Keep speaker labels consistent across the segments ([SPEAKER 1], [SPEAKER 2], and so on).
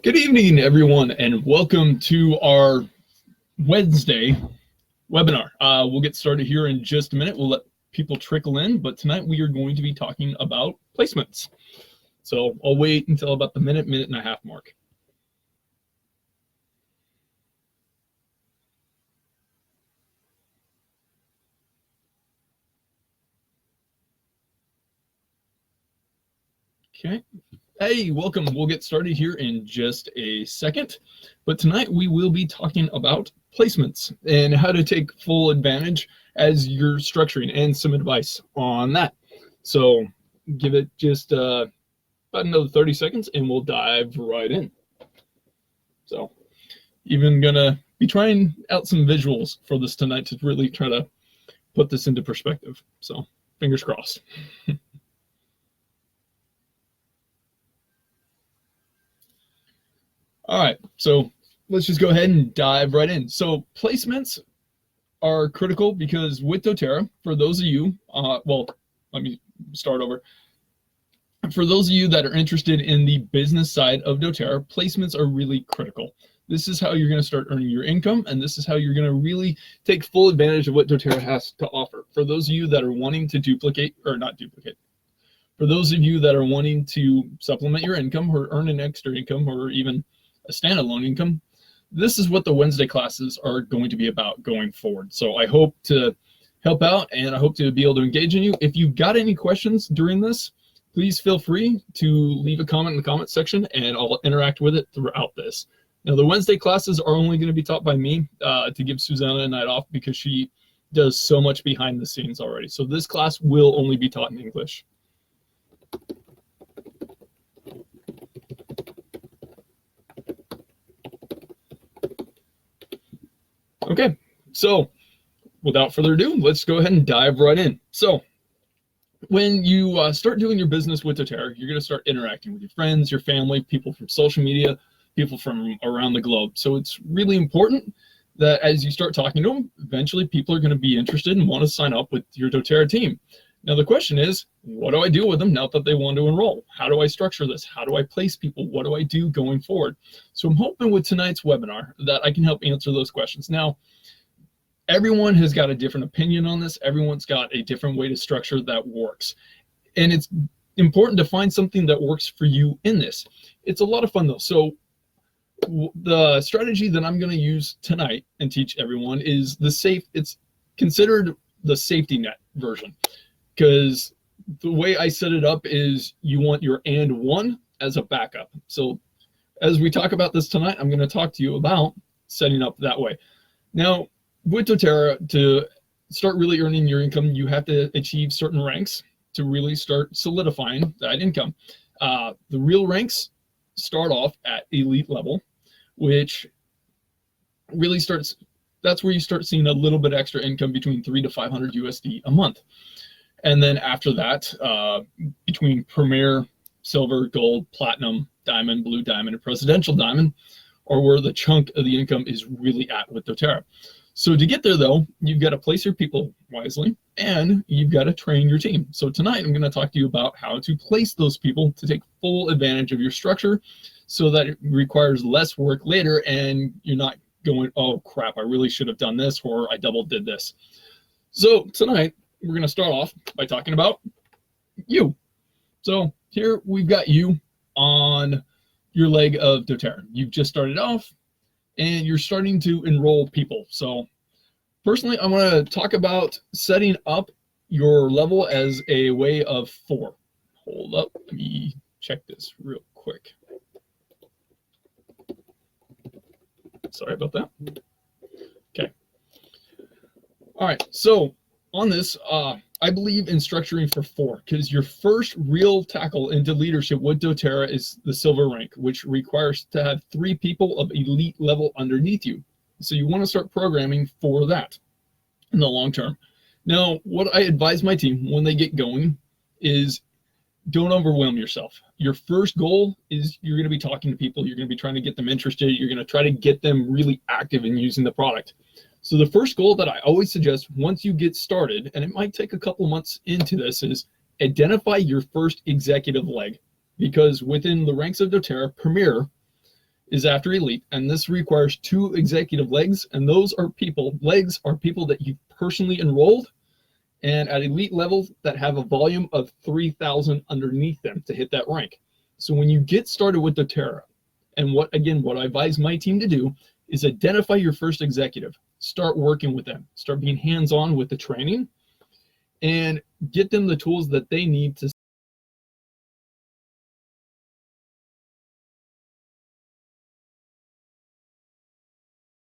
[SPEAKER 1] Good evening, everyone, and welcome to our Wednesday webinar. We'll get started here in just a minute. We'll let people trickle in, but tonight we are going to be talking about placements. So I'll wait until about the minute and a half mark. Okay. Hey, welcome. We'll get started here in just a second. But tonight we will be talking about placements and how to take full advantage as you're structuring and some advice on that. So give it just about another 30 seconds and we'll dive right in. So even gonna be trying out some visuals for this tonight to really try to put this into perspective. So fingers crossed. All right, so let's just go ahead and dive right in. So placements are critical because with doTERRA, for those of you, well, let me start over. For those of you that are interested in the business side of doTERRA, placements are really critical. This is how you're going to start earning your income, and this is how you're going to really take full advantage of what doTERRA has to offer. For those of you that are wanting to duplicate, or not duplicate, for those of you that are wanting to supplement your income or earn an extra income or even a standalone income, this is what the Wednesday classes are going to be about going forward. So I hope to help out and I hope to be able to engage in you. If you've got any questions during this, please feel free to leave a comment in the comment section and I'll interact with it throughout this. Now the Wednesday classes are only going to be taught by me to give Susanna a night off because she does so much behind the scenes already. So this class will only be taught in English. Okay, so without further ado, let's go ahead and dive right in. So when you start doing your business with doTERRA, you're going to start interacting with your friends, your family, people from social media, people from around the globe. So it's really important that as you start talking to them, eventually people are going to be interested and want to sign up with your doTERRA team. Now the question is, what do I do with them now that they want to enroll? How do I structure this? How do I place people? What do I do going forward? So I'm hoping with tonight's webinar that I can help answer those questions. Now, everyone has got a different opinion on this. Everyone's got a different way to structure that works. And it's important to find something that works for you in this. It's a lot of fun though. So the strategy that I'm going to use tonight and teach everyone is it's considered the safety net version. Because the way I set it up is you want your and one as a backup. So as we talk about this tonight, I'm going to talk to you about setting up that way. Now, with doTERRA, to start really earning your income, you have to achieve certain ranks to really start solidifying that income. The real ranks start off at elite level, which really that's where you start seeing a little bit extra income between 300 to 500 USD a month. And then after that, between Premier, Silver, Gold, Platinum, Diamond, Blue Diamond, and Presidential Diamond are where the chunk of the income is really at with doTERRA. So to get there though, you've got to place your people wisely and you've got to train your team. So tonight I'm going to talk to you about how to place those people to take full advantage of your structure so that it requires less work later and you're not going, oh crap, I really should have done this or I double did this. So tonight, we're going to start off by talking about you. So here we've got you on your leg of doTERRA. You've just started off and you're starting to enroll people. So personally, I want to talk about setting up your level as a way of 4. Hold up, let me check this real quick. Sorry about that. Okay. All right, so on this, I believe in structuring for 4 because your first real tackle into leadership with doTERRA is the silver rank, which requires to have 3 people of elite level underneath you. So you want to start programming for that in the long term. Now, what I advise my team when they get going is don't overwhelm yourself. Your first goal is you're going to be talking to people. You're going to be trying to get them interested. You're going to try to get them really active in using the product. So the first goal that I always suggest once you get started, and it might take a couple months into this, is identify your first executive leg. Because within the ranks of doTERRA, Premier is after elite, and this requires 2 executive legs, and those are legs are people that you've personally enrolled and at elite level that have a volume of 3,000 underneath them to hit that rank. So when you get started with doTERRA, and what I advise my team to do is identify your first executive, start working with them, start being hands-on with the training, and get them the tools that they need to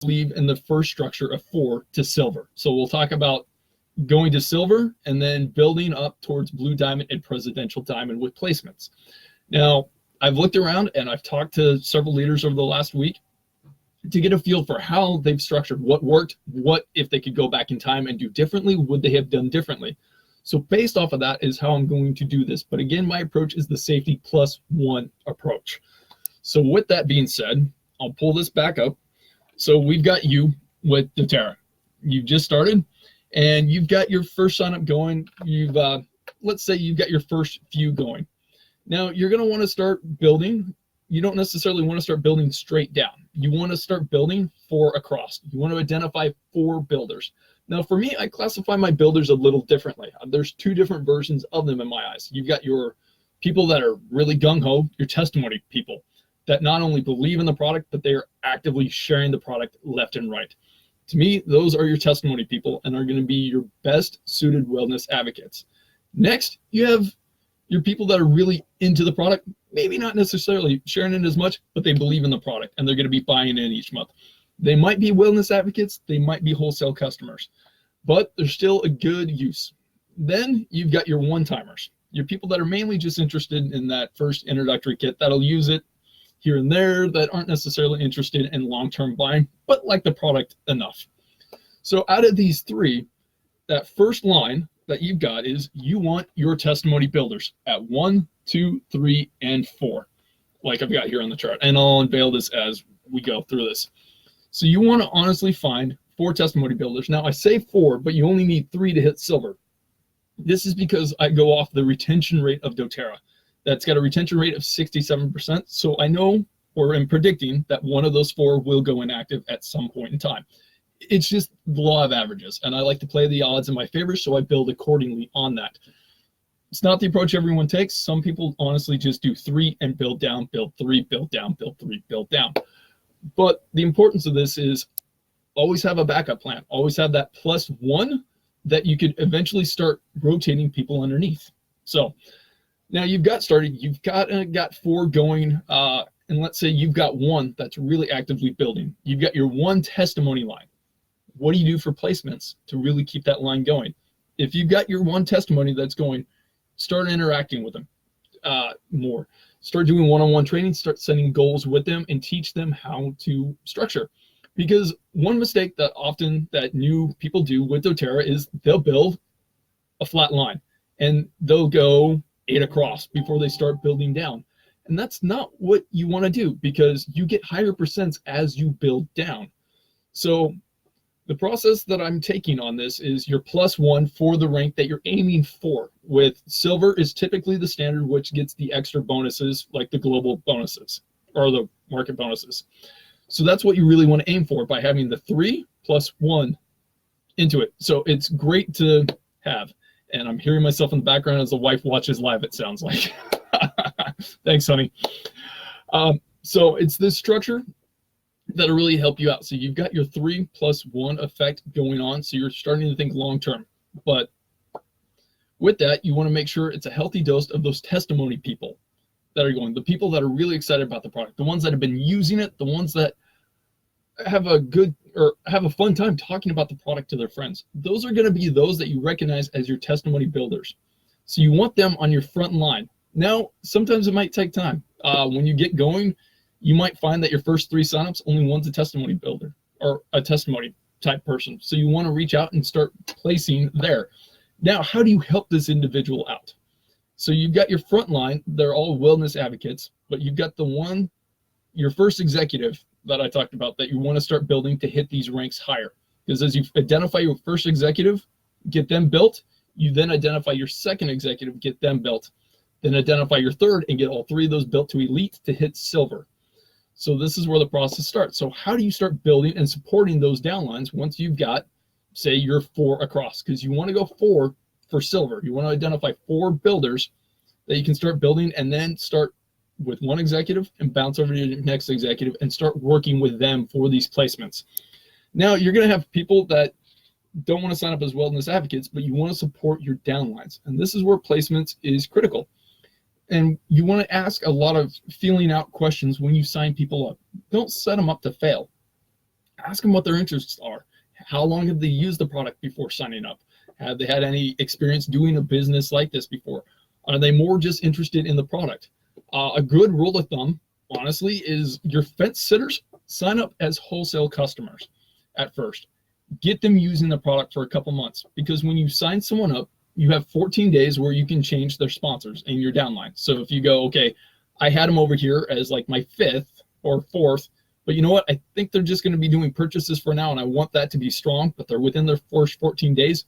[SPEAKER 1] leave in the first structure of 4 to silver. So we'll talk about going to silver and then building up towards blue diamond and presidential diamond with placements. Now, I've looked around and I've talked to several leaders over the last week to get a feel for how they've structured, what worked, what if they could go back in time and do differently, would they have done differently? So based off of that is how I'm going to do this. But again, my approach is the safety +1 approach. So with that being said, I'll pull this back up. So we've got you with doTERRA. You've just started and you've got your first sign up going. You've let's say you've got your first few going. Now you're going to want to start building. You don't necessarily want to start building straight down. You want to start building 4 across. You want to identify 4 builders. Now for me, I classify my builders a little differently. There's 2 different versions of them in my eyes. You've got your people that are really gung-ho, your testimony people that not only believe in the product, but they are actively sharing the product left and right. To me, those are your testimony people and are going to be your best suited wellness advocates. Next, you have your people that are really into the product, maybe not necessarily sharing it as much, but they believe in the product and they're going to be buying in each month. They might be wellness advocates, they might be wholesale customers, but they're still a good use. Then you've got your one-timers, your people that are mainly just interested in that first introductory kit that'll use it here and there, that aren't necessarily interested in long-term buying, but like the product enough. So out of these 3, that first line that you've got is you want your testimony builders at 1, 2, 3, and 4, like I've got here on the chart. And I'll unveil this as we go through this. So you want to honestly find 4 testimony builders. Now I say 4, but you only need 3 to hit silver. This is because I go off the retention rate of doTERRA. That's got a retention rate of 67%. So I know, or am predicting, that one of those 4 will go inactive at some point in time. It's just the law of averages. And I like to play the odds in my favor, so I build accordingly on that. It's not the approach everyone takes. Some people honestly just do 3 and build down, build 3, build down, build 3, build down. But the importance of this is always have a backup plan. Always have that +1 that you could eventually start rotating people underneath. So now you've got started, you've got 4 going, and let's say you've got 1 that's really actively building. You've got your 1 testimony line. What do you do for placements to really keep that line going? If you've got your 1 testimony that's going, start interacting with them more. Start doing one-on-one training, start setting goals with them, and teach them how to structure. Because one mistake that often that new people do with doTERRA is they'll build a flat line and they'll go 8 across before they start building down. And that's not what you want to do, because you get higher percents as you build down. So the process that I'm taking on this is your +1 for the rank that you're aiming for. With silver is typically the standard, which gets the extra bonuses like the global bonuses or the market bonuses. So that's what you really want to aim for by having the 3 + 1 into it. So it's great to have. And I'm hearing myself in the background as the wife watches live, it sounds like. Thanks, honey. So it's this structure that'll really help you out. So you've got your 3 + 1 effect going on. So you're starting to think long-term. But with that, you want to make sure it's a healthy dose of those testimony people that are going, the people that are really excited about the product, the ones that have been using it, the ones that have a good or have a fun time talking about the product to their friends. Those are going to be those that you recognize as your testimony builders. So you want them on your front line. Now, sometimes it might take time. When you get going, you might find that your first 3 signups, only one's a testimony builder or a testimony type person. So you want to reach out and start placing there. Now, how do you help this individual out? So you've got your front line, they're all wellness advocates, but you've got your first executive that I talked about that you want to start building to hit these ranks higher. Because as you identify your first executive, get them built, you then identify your second executive, get them built, then identify your third and get all 3 of those built to elite to hit silver. So this is where the process starts. So how do you start building and supporting those downlines once you've got, say, you're 4 across? Because you want to go 4 for silver. You want to identify 4 builders that you can start building, and then start with one executive and bounce over to your next executive and start working with them for these placements. Now, you're going to have people that don't want to sign up as wellness advocates, but you want to support your downlines. And this is where placements is critical. And you want to ask a lot of feeling out questions when you sign people up. Don't set them up to fail. Ask them what their interests are. How long have they used the product before signing up? Have they had any experience doing a business like this before? Are they more just interested in the product? A good rule of thumb, honestly, is your fence sitters sign up as wholesale customers at first. Get them using the product for a couple months, because when you sign someone up, you have 14 days where you can change their sponsors in your downline. So if you go, okay, I had them over here as like my 5th or 4th, but you know what? I think they're just going to be doing purchases for now, and I want that to be strong, but they're within their first 14 days.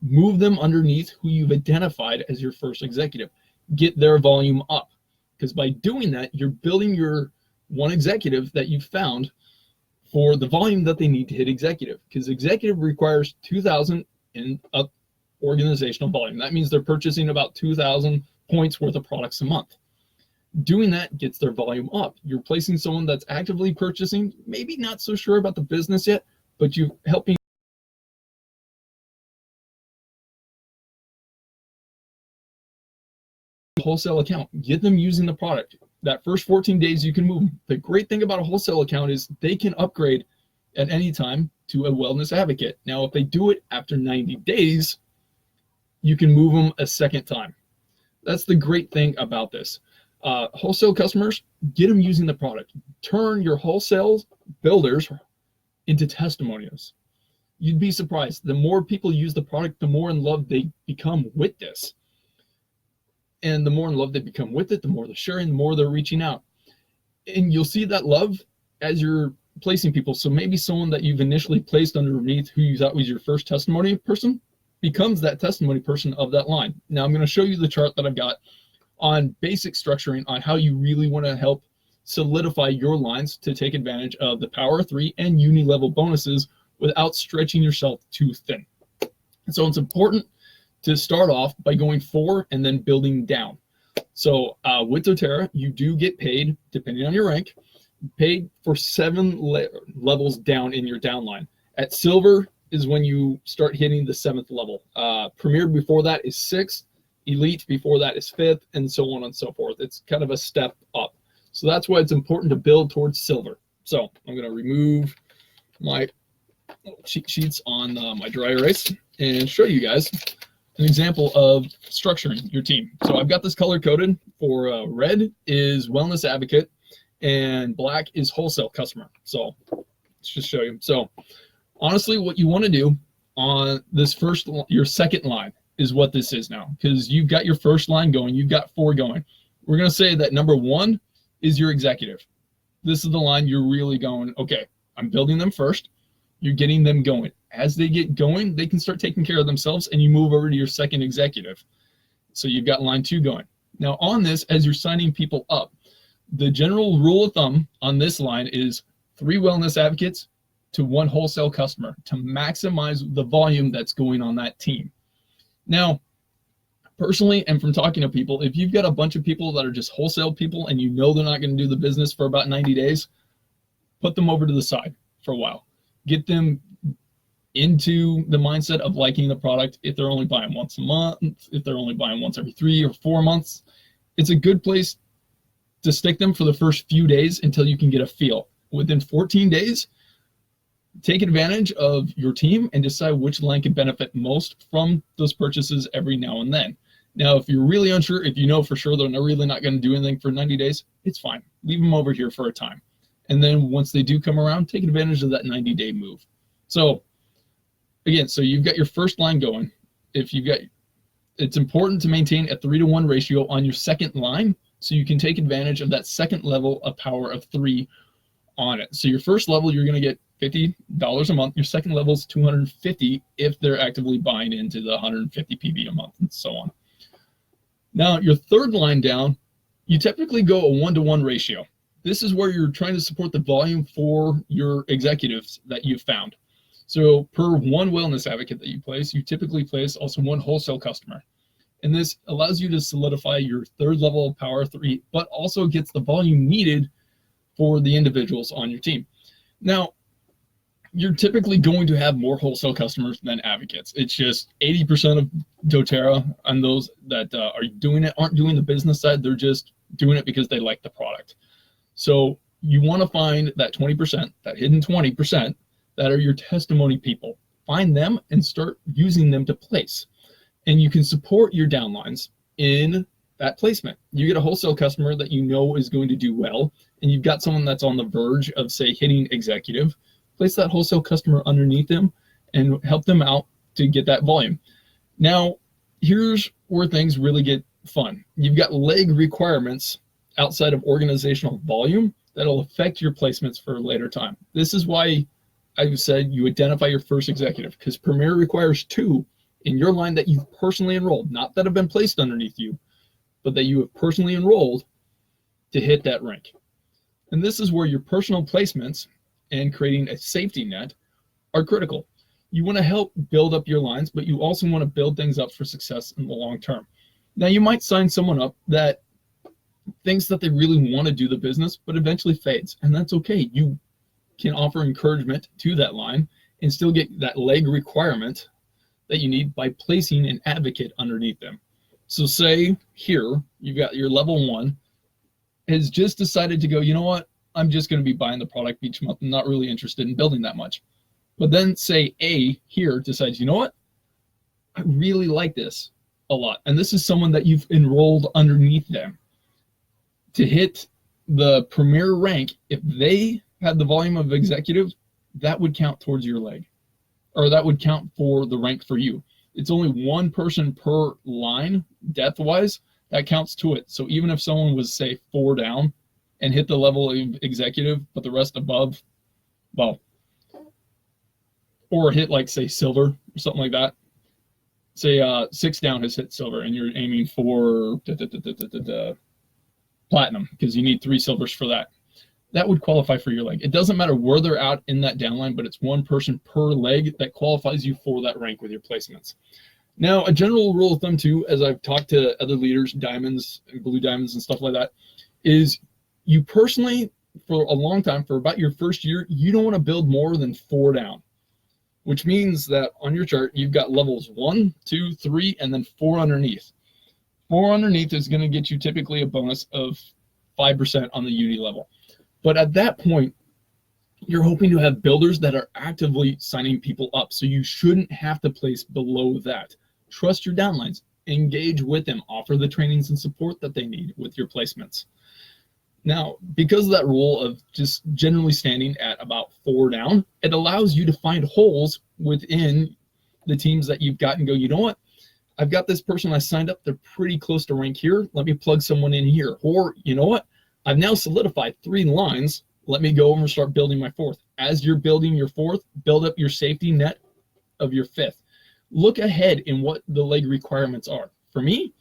[SPEAKER 1] Move them underneath who you've identified as your first executive. Get their volume up, because by doing that, you're building your one executive that you've found for the volume that they need to hit executive, because executive requires 2,000 in up organizational volume. That means they're purchasing about 2,000 points worth of products a month. Doing that gets their volume up. You're placing someone that's actively purchasing, maybe not so sure about the business yet, but you're helping wholesale account. Get them using the product. That first 14 days you can move them. The great thing about a wholesale account is they can upgrade at any time to a wellness advocate. Now, if they do it after 90 days, you can move them a second time. That's the great thing about this. Wholesale customers, get them using the product. Turn your wholesale builders into testimonials. You'd be surprised. The more people use the product, the more in love they become with this. And the more in love they become with it, the more they're sharing, the more they're reaching out. And you'll see that love as you're placing people. So maybe someone that you've initially placed underneath who you thought was your first testimony person becomes that testimony person of that line. Now I'm going to show you the chart that I've got on basic structuring on how you really want to help solidify your lines to take advantage of the Power of 3 and uni level bonuses without stretching yourself too thin. So it's important to start off by going 4 and then building down. So with doTERRA, you do get paid, depending on your rank, paid for 7 levels down in your downline. At silver is when you start hitting the 7th level. Premier before that is 6th, elite before that is 5th, and so on and so forth. It's kind of a step up. So that's why it's important to build towards silver. So I'm going to remove my cheat sheets on my dry erase and show you guys an example of structuring your team. So I've got this color coded for red is wellness advocate and black is wholesale customer. So let's just show you. So honestly, what you want to do on this your second line is what this is now, because you've got your first line going, you've got 4 going. We're going to say that number 1 is your executive. This is the line you're really going, okay, I'm building them first. You're getting them going. As they get going, they can start taking care of themselves, and you move over to your second executive. So you've got line 2 going. Now on this, as you're signing people up, the general rule of thumb on this line is 3 wellness advocates to 1 wholesale customer to maximize the volume that's going on that team. Now, personally, and from talking to people, if you've got a bunch of people that are just wholesale people and you know they're not going to do the business for about 90 days, put them over to the side for a while. Get them into the mindset of liking the product. If they're only buying once a month, if they're only buying once every 3 or 4 months, it's a good place to stick them for the first few days until you can get a feel. Within 14 days, take advantage of your team and decide which line can benefit most from those purchases every now and then. Now, if you're really unsure, if you know for sure they're really not going to do anything for 90 days, it's fine. Leave them over here for a time. And then once they do come around, take advantage of that 90-day move. So again, so you've got your first line going. It's important to maintain a 3-to-1 ratio on your second line so you can take advantage of that second level of Power of 3 on it. So your first level, you're going to get $50 a month. Your second level is $250 if they're actively buying into the 150 PV a month and so on. Now, your third line down, you typically go a 1-to-1 ratio. This is where you're trying to support the volume for your executives that you've found. So per one wellness advocate that you place, you typically place also one wholesale customer. And this allows you to solidify your third level of Power 3, but also gets the volume needed for the individuals on your team. Now, you're typically going to have more wholesale customers than advocates. It's just 80% of doTERRA and those that are doing it aren't doing the business side. They're just doing it because they like the product. So you want to find that 20%, that hidden 20% that are your testimony people. Find them and start using them to place. And you can support your downlines in that placement. You get a wholesale customer that you know is going to do well, and you've got someone that's on the verge of, say, hitting executive. Place that wholesale customer underneath them and help them out to get that volume. Now, here's where things really get fun. You've got leg requirements outside of organizational volume that'll affect your placements for a later time. This is why I said you identify your first executive, because Premier requires 2 in your line that you've personally enrolled, not that have been placed underneath you, but that you have personally enrolled to hit that rank. And this is where your personal placements and creating a safety net are critical. You want to help build up your lines, but you also want to build things up for success in the long term. Now, you might sign someone up that thinks that they really want to do the business, but eventually fades, and that's okay. You can offer encouragement to that line and still get that leg requirement that you need by placing an advocate underneath them. So say here, you've got your level 1 has just decided to go, you know what, I'm just going to be buying the product each month. I'm not really interested in building that much. But then say A here decides, you know what, I really like this a lot. And this is someone that you've enrolled underneath them. To hit the premier rank, if they had the volume of executives, that would count towards your leg, or that would count for the rank for you. It's only one person per line, depth-wise, that counts to it. So even if someone was, say, 4 down and hit the level of executive, but the rest above, well, or hit like, say, silver or something like that. Say 6 down has hit silver and you're aiming for platinum because you need 3 silvers for that. That would qualify for your leg. It doesn't matter where they're at in that downline, but it's one person per leg that qualifies you for that rank with your placements. Now, a general rule of thumb too, as I've talked to other leaders, diamonds and blue diamonds and stuff like that, is you personally, for a long time, for about your first year, you don't want to build more than 4 down, which means that on your chart, you've got levels 1, 2, 3, and then 4 underneath. 4 underneath is going to get you typically a bonus of 5% on the uni level. But at that point, you're hoping to have builders that are actively signing people up. So you shouldn't have to place below that. Trust your downlines, engage with them, offer the trainings and support that they need with your placements. Now, because of that rule of just generally standing at about 4 down, it allows you to find holes within the teams that you've got and go, you know what? I've got this person I signed up. They're pretty close to rank here. Let me plug someone in here. Or, you know what? I've now solidified 3 lines. Let me go over and start building my 4th. As you're building your 4th, build up your safety net of your 5th. Look ahead in what the leg requirements are. For me,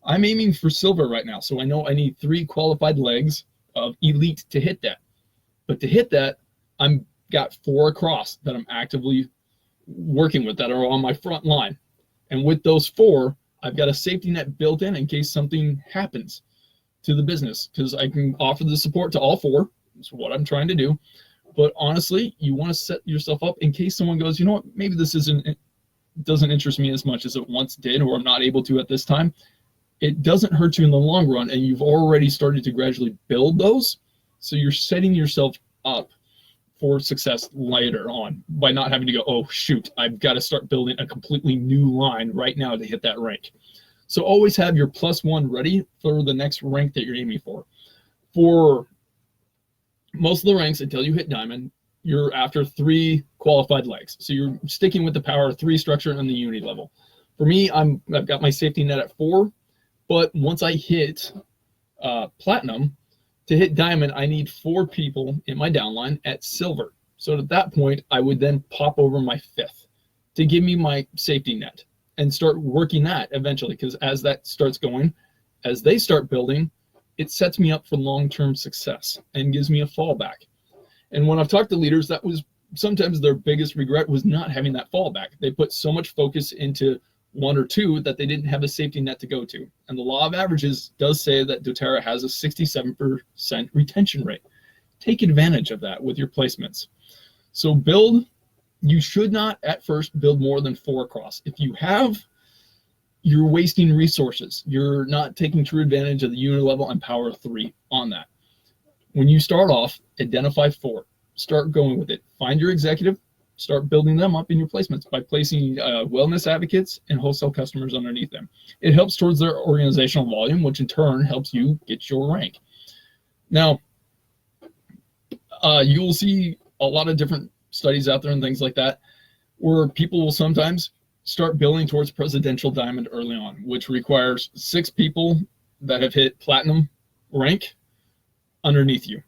[SPEAKER 1] I'm aiming for silver right now. So I know I need 3 qualified legs of elite to hit that. But to hit that, I'm got 4 across that I'm actively working with that are on my front line. And with those 4, I've got a safety net built in case something happens to the business, because I can offer the support to all 4. That's what I'm trying to do. But honestly, you want to set yourself up in case someone goes, you know what, maybe this doesn't interest me as much as it once did, or I'm not able to at this time. It doesn't hurt you in the long run, and you've already started to gradually build those. So you're setting yourself up for success later on by not having to go, oh, shoot, I've got to start building a completely new line right now to hit that rank. So always have your +1 ready for the next rank that you're aiming for. For most of the ranks until you hit diamond, you're after 3 qualified legs. So you're sticking with the power 3 structure on the uni level. For me, I've got my safety net at 4, but once I hit platinum, to hit diamond, I need 4 people in my downline at silver. So at that point, I would then pop over my 5th to give me my safety net and start working that eventually, because as that starts going, as they start building, it sets me up for long-term success and gives me a fallback. And when I've talked to leaders, that was sometimes their biggest regret, was not having that fallback. They put so much focus into one or two that they didn't have a safety net to go to. And the law of averages does say that doTERRA has a 67% retention rate. Take advantage of that with your placements. So you should not at first build more than 4 across. If you have, you're wasting resources. You're not taking true advantage of the unit level and power 3 on that. When you start off, identify 4. Start going with it. Find your executive, start building them up in your placements by placing wellness advocates and wholesale customers underneath them. It helps towards their organizational volume, which in turn helps you get your rank. Now, you will see a lot of different studies out there and things like that, where people will sometimes start building towards presidential diamond early on, which requires 6 people that have hit platinum rank underneath you.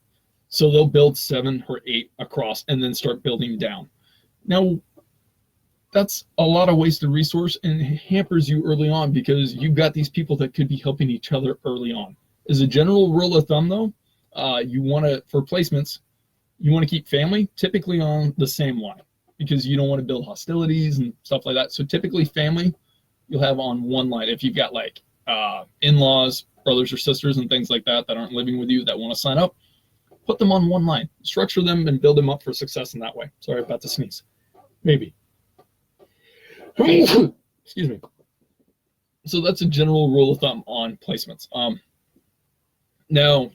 [SPEAKER 1] So they'll build 7 or 8 across and then start building down. Now, that's a lot of wasted resource and hampers you early on, because you've got these people that could be helping each other early on. As a general rule of thumb, though, for placements, you want to keep family typically on the same line, because you don't want to build hostilities and stuff like that. So typically family, you'll have on one line. If you've got like in-laws, brothers or sisters and things like that aren't living with you that want to sign up, put them on one line. Structure them and build them up for success in that way. Sorry, about to sneeze. Maybe. Excuse me. So that's a general rule of thumb on placements. Now,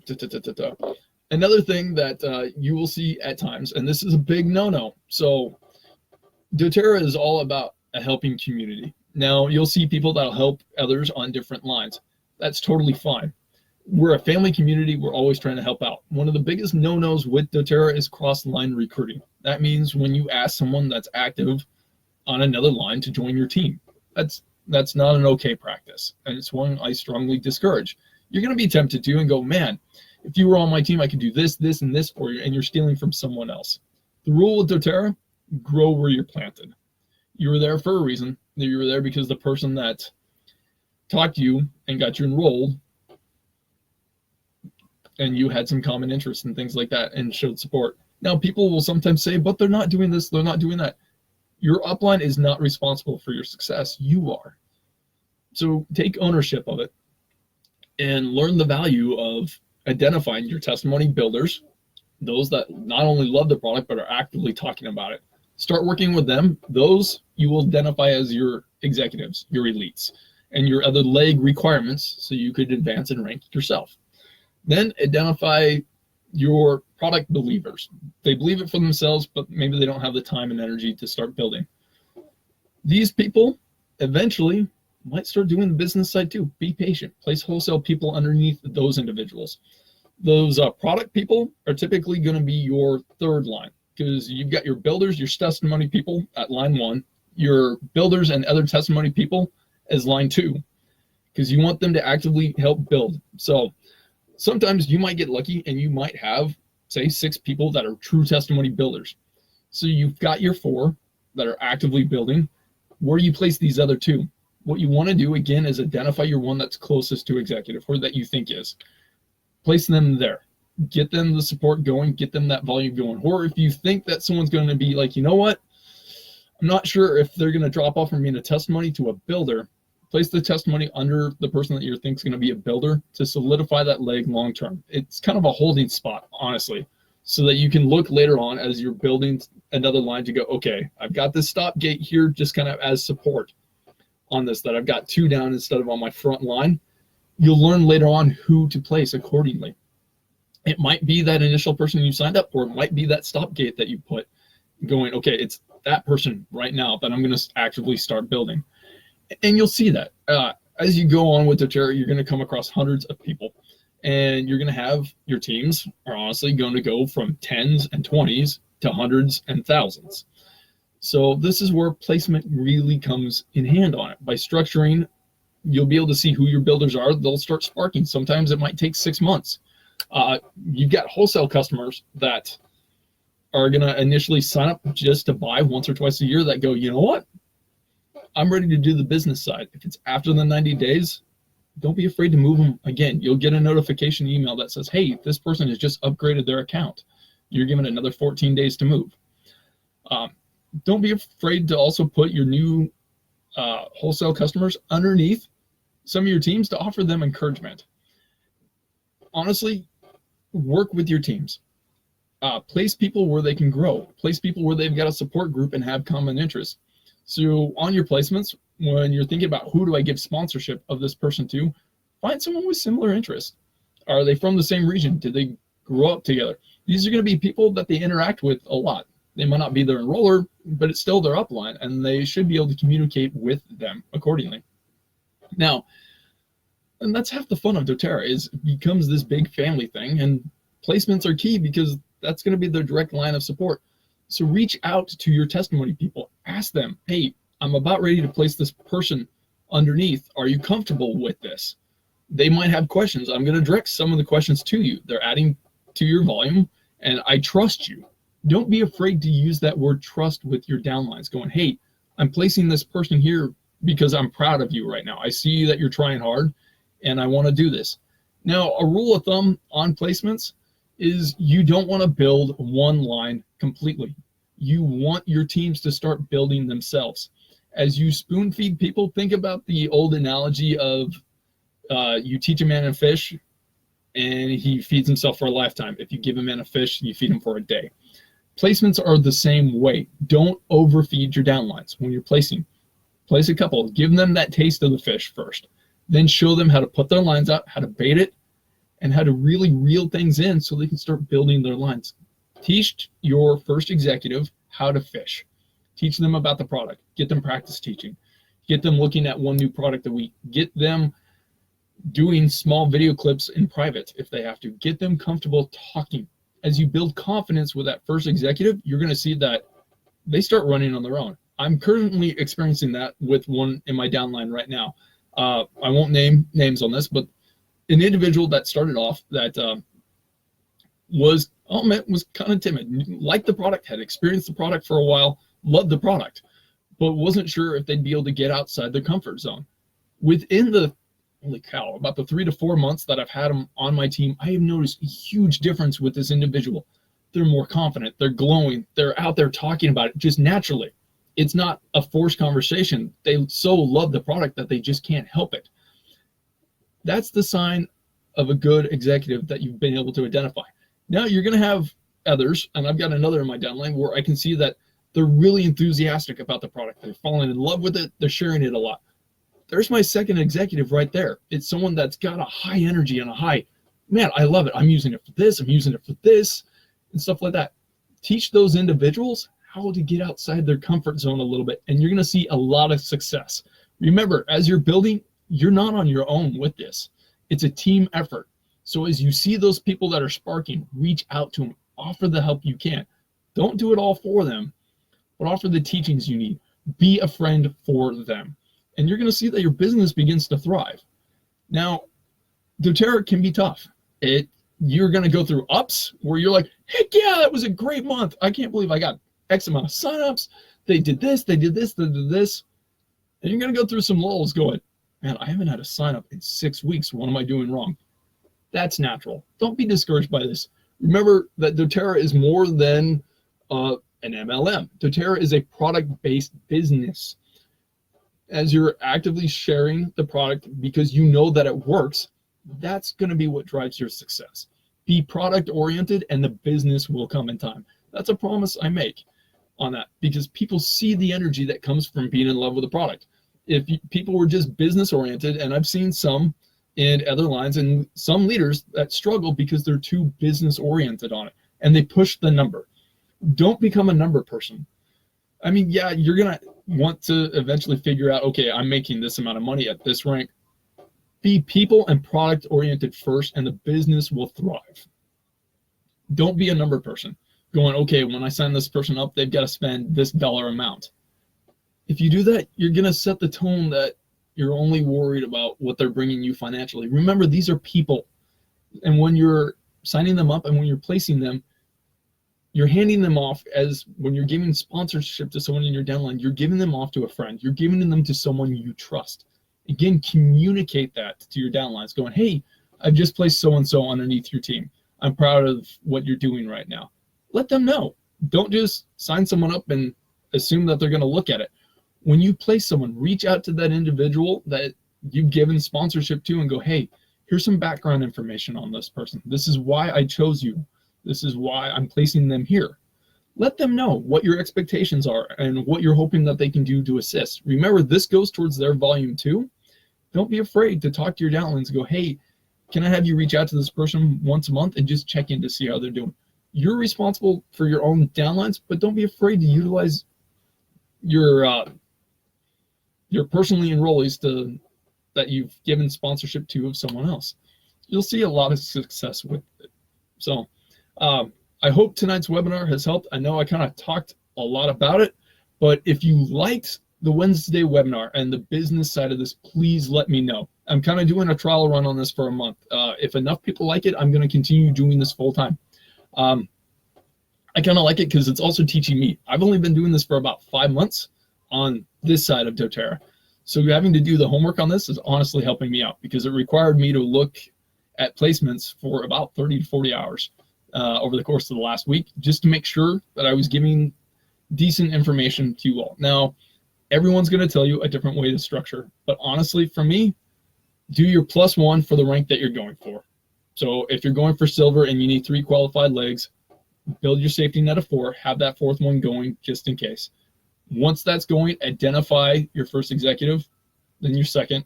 [SPEAKER 1] another thing that you will see at times, and this is a big no-no. So doTERRA is all about a helping community. Now, you'll see people that'll help others on different lines. That's totally fine. We're a family community. We're always trying to help out. One of the biggest no-nos with doTERRA is cross-line recruiting. That means when you ask someone that's active on another line to join your team, that's not an okay practice, and it's one I strongly discourage. You're going to be tempted to and go, man, if you were on my team, I could do this, this, and this for you, and you're stealing from someone else. The rule with doTERRA: grow where you're planted. You were there for a reason. You were there because the person that talked to you and got you enrolled, and you had some common interests and things like that and showed support. Now, people will sometimes say, but they're not doing this, they're not doing that. Your upline is not responsible for your success. You are. So take ownership of it and learn the value of identifying your testimony builders, those that not only love the product but are actively talking about it. Start working with them. Those you will identify as your executives, your elites, and your other leg requirements so you could advance and rank yourself. Then identify your product believers. They believe it for themselves, but maybe they don't have the time and energy to start building. These people eventually might start doing the business side too. Be patient. Place wholesale people underneath those individuals. Those product people are typically going to be your third line, because you've got your builders, your testimony people at line 1, your builders and other testimony people as line 2, because you want them to actively help build. So sometimes you might get lucky and you might have, say, 6 people that are true testimony builders. So you've got your 4 that are actively building. Where do you place these other 2? What you want to do, again, is identify your one that's closest to executive, or that you think is. Place them there. Get them the support going. Get them that volume going. Or if you think that someone's going to be like, you know what, I'm not sure if they're going to drop off from being a testimony to a builder, place the testimony under the person that you think is going to be a builder to solidify that leg long term. It's kind of a holding spot, honestly, so that you can look later on as you're building another line to go, okay, I've got this stop gate here just kind of as support on this, that I've got 2 down instead of on my front line. You'll learn later on who to place accordingly. It might be that initial person you signed up, or it might be that stop gate that you put going, okay, it's that person right now that I'm going to actively start building. And you'll see that as you go on with doTERRA, you're going to come across hundreds of people, and you're going to have your teams are honestly going to go from 10s and 20s to hundreds and thousands. So this is where placement really comes in hand on it. By structuring, you'll be able to see who your builders are. They'll start sparking. Sometimes it might take 6 months. You've got wholesale customers that are going to initially sign up just to buy once or twice a year that go, you know what? I'm ready to do the business side. If it's after the 90 days, don't be afraid to move them again. You'll get a notification email that says, hey, this person has just upgraded their account. You're given another 14 days to move. Don't be afraid to also put your new wholesale customers underneath some of your teams to offer them encouragement. Honestly, work with your teams. Place people where they can grow. Place people where they've got a support group and have common interests. So on your placements, when you're thinking about who do I give sponsorship of this person to, find someone with similar interests. Are they from the same region? Did they grow up together? These are going to be people that they interact with a lot. They might not be their enroller, but it's still their upline, and they should be able to communicate with them accordingly. Now, and that's half the fun of doTERRA, is it becomes this big family thing, and placements are key because that's going to be their direct line of support. So reach out to your testimony people. Ask them, hey, I'm about ready to place this person underneath. Are you comfortable with this? They might have questions. I'm going to direct some of the questions to you. They're adding to your volume, and I trust you. Don't be afraid to use that word trust with your downlines, going, hey, I'm placing this person here because I'm proud of you right now. I see that you're trying hard, and I want to do this. Now, a rule of thumb on placements is you don't want to build one line completely. You want your teams to start building themselves. As you spoon feed people, think about the old analogy of you teach a man to fish and he feeds himself for a lifetime. If you give a man a fish, you feed him for a day. Placements are the same way. Don't overfeed your downlines when you're placing. Place a couple, give them that taste of the fish first. Then show them how to put their lines out, how to bait it, and how to really reel things in so they can start building their lines. Teach your first executive how to fish. Teach them about the product. Get them practice teaching. Get them looking at one new product a week. Get them doing small video clips in private if they have to. Get them comfortable talking. As you build confidence with that first executive, you're going to see that they start running on their own. I'm currently experiencing that with one in my downline right now. I won't name names on this, but an individual that started off that was kind of timid, liked the product, had experienced the product for a while, loved the product, but wasn't sure if they'd be able to get outside their comfort zone. Within the, holy cow, about the 3 to 4 months that I've had them on my team, I have noticed a huge difference with this individual. They're more confident, they're glowing, they're out there talking about it just naturally. It's not a forced conversation. They so love the product that they just can't help it. That's the sign of a good executive that you've been able to identify. Now you're going to have others, and I've got another in my downline where I can see that they're really enthusiastic about the product. They're falling in love with it. They're sharing it a lot. There's my second executive right there. It's someone that's got a high energy and a high, man, I love it. I'm using it for this. I'm using it for this and stuff like that. Teach those individuals how to get outside their comfort zone a little bit, and you're going to see a lot of success. Remember, as you're building, you're not on your own with this. It's a team effort. So as you see those people that are sparking, reach out to them, offer the help you can. Don't do it all for them, but offer the teachings you need. Be a friend for them. And you're going to see that your business begins to thrive. Now, doTERRA can be tough. You're going to go through ups where you're like, heck yeah, that was a great month. I can't believe I got X amount of signups. They did this, they did this, they did this. And you're going to go through some lulls going, man, I haven't had a sign up in 6 weeks. What am I doing wrong? That's natural. Don't be discouraged by this. Remember that doTERRA is more than an MLM. doTERRA is a product-based business. As you're actively sharing the product because you know that it works, that's going to be what drives your success. Be product-oriented and the business will come in time. That's a promise I make on that because people see the energy that comes from being in love with the product. If people were just business-oriented, and I've seen some in other lines and some leaders that struggle because they're too business-oriented on it and they push the number. Don't become a number person. I mean, yeah, you're going to want to eventually figure out, okay, I'm making this amount of money at this rank. Be people and product oriented first and the business will thrive. Don't be a number person going, okay, when I sign this person up, they've got to spend this dollar amount. If you do that, you're going to set the tone that you're only worried about what they're bringing you financially. Remember, these are people. And when you're signing them up and when you're placing them, you're handing them off as when you're giving sponsorship to someone in your downline, you're giving them off to a friend. You're giving them to someone you trust. Again, communicate that to your downlines going, hey, I've just placed so-and-so underneath your team. I'm proud of what you're doing right now. Let them know. Don't just sign someone up and assume that they're going to look at it. When you place someone, reach out to that individual that you've given sponsorship to and go, hey, here's some background information on this person. This is why I chose you. This is why I'm placing them here. Let them know what your expectations are and what you're hoping that they can do to assist. Remember, this goes towards their volume too. Don't be afraid to talk to your downlines and go, hey, can I have you reach out to this person once a month and just check in to see how they're doing? You're responsible for your own downlines, but don't be afraid to utilize your personally enrollees that you've given sponsorship to of someone else. You'll see a lot of success with it. So I hope tonight's webinar has helped. I know I kind of talked a lot about it, but if you liked the Wednesday webinar and the business side of this, please let me know. I'm kind of doing a trial run on this for a month. If enough people like it, I'm going to continue doing this full time. I kind of like it because it's also teaching me. I've only been doing this for about 5 months on this side of doTERRA. So having to do the homework on this is honestly helping me out because it required me to look at placements for about 30 to 40 hours over the course of the last week, just to make sure that I was giving decent information to you all. Now, everyone's going to tell you a different way to structure, but honestly, for me, do your +1 for the rank that you're going for. So if you're going for silver and you need 3 qualified legs, build your safety net of 4, have that 4th one going just in case. Once that's going, identify your first executive, then your second,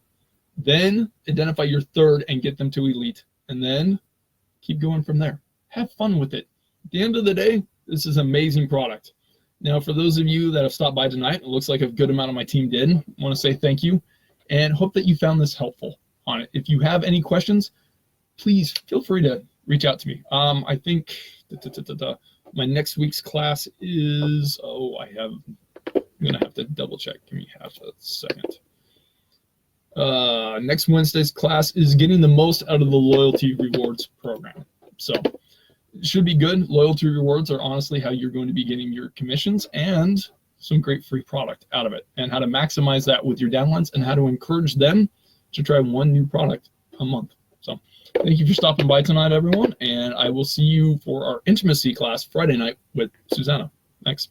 [SPEAKER 1] then identify your third and get them to elite, and then keep going from there. Have fun with it. At the end of the day, this is an amazing product. Now, for those of you that have stopped by tonight, it looks like a good amount of my team did. I want to say thank you and hope that you found this helpful on it. If you have any questions, please feel free to reach out to me. I think my next week's class is, I'm going to have to double check. Give me half a second. Next Wednesday's class is getting the most out of the loyalty rewards program. So it should be good. Loyalty rewards are honestly how you're going to be getting your commissions and some great free product out of it, and how to maximize that with your downlines and how to encourage them to try one new product a month. So thank you for stopping by tonight, everyone, and I will see you for our intimacy class Friday night with Susanna. Thanks.